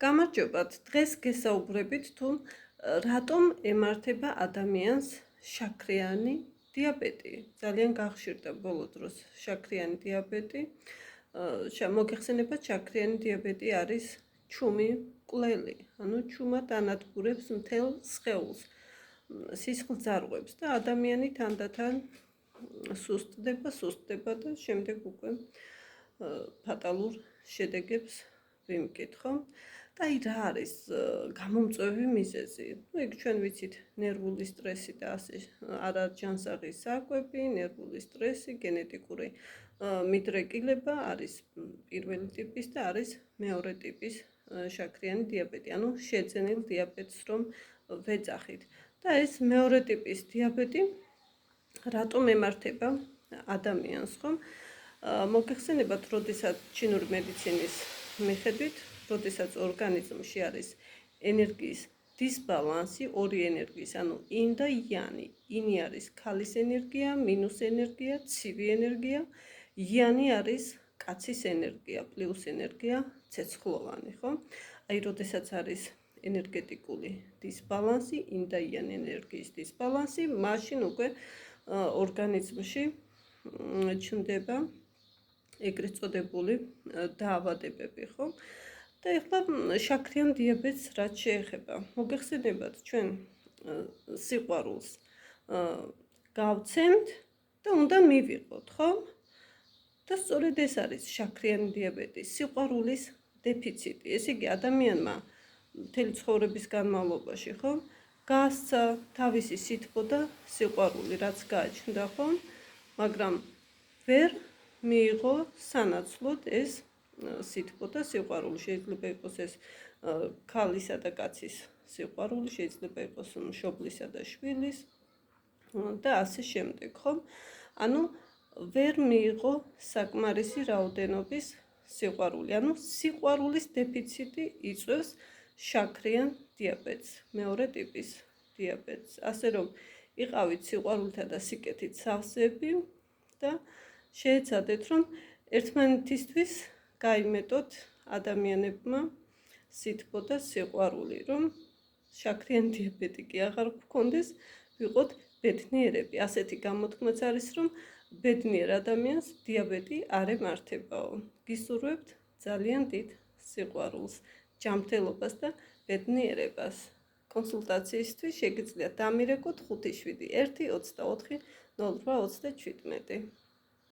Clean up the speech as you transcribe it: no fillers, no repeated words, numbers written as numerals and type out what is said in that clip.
გამარჯობათ, დღეს გესაუბრებით თუ რატომ ემართება ადამიანს შაქრიანი დიაბეტი. ძალიან გახშირდა ბოლო დროს შაქრიანი დიაბეტი. მოგეხსენებათ, შაქრიანი დიაბეტი არის ჩუმი მკვლელი, ანუ ჩუმად ანადგურებს მთელ სხეულს, სისხლს ძარღვებს და ადამიანი თანდათან სუსტდება და შემდეგ უკვე ფატალურ შედეგებს ვიმკითხო. და რა არის გამომწვევი მიზეზი? იქ ჩვენ ვიცით ნერვული სტრესი და ასე არაჯანსაღი საკვები, ნერვული სტრესი, გენეტიკური მიდრეკილება არის პირველი ტიპის და არის მეორე ტიპის შაქრიანი დიაბეტი, ანუ შეძენილ დიაბეტს რომ ვეძახით. და ეს მეორე ტიპის დიაბეტი რატომ ემართება ადამიანს, ხომ? მოგეხსენებათ, როდესაც ჩინური მედიცინის მიხედვით, როდესაც ორგანიზმში არის ენერგიის დისბალანსი, ორი ენერგიის, ანუ ინ და იანი. ინი არის ქალის ენერგია, მინუს ენერგია, ცივი ენერგია, იანი არის კაცის ენერგია, პლუს ენერგია, ცეცხლოვანი, ხო? აი, როდესაც არის ენერგეტიკული დისბალანსი, ინ და იან ენერგიის დისბალანსი, მაშინ უკვე ორგანიზმში ჩნდება ეგრეთ წოდებული დაავადებები, ხო? და ეხლა შაქრიან დიაბეტს რაც შეეხება, მოგეხსენებათ, ჩვენ სიყვარულს გავცემთ და უნდა მივიღოთ, ხო? და სწორედ ეს არის შაქრიანი დიაბეტი, სიყვარულის დეფიციტი. ესე იგი, ადამიანმა მთელი ცხოვრების განმავლობაში, ხო, გაასცა თავისი სითბო და სიყვარული, რაც გააჩნდა, ხო? მაგრამ ვერ მიიღო სანაცვლოდ ეს სითბო და სიყვარული. შეიძლება იყოს ეს ქალისა და კაცის სიყვარული, შეიძლება იყოს მშობლისა და შვილის და ასე შემდეგ, ხო? ანუ ვერ მიიღო საკმარისი რაოდენობის სიყვარული. ანუ სიყვარულის დეფიციტი იწვევს შაქრიან დიაბეტს, მეორე ტიპის დიაბეტს. ასე რომ იყავით სიყვარულთა და სიკეთით სავსეები და შეეცადეთ, რომ ერთმანეთისთვის გაიმეტოთ ადამიანებმა სითბო და სიყვარული, რომ შაქრიანი დიაბეტი კი აღარ გქონდეს, ვიყოთ ბედნიერები. ასეთი გამოთქმაც არის, რომ ბედნიერ ადამიანს დიაბეტი არ ემართებაო. გისურვებთ ძალიან დიდ სიყვარულს, ჯანმრთელობას და ბედნიერებას. კონსულტაციისთვის შეგიძლიათ დამირეკოთ 571 24 08 27.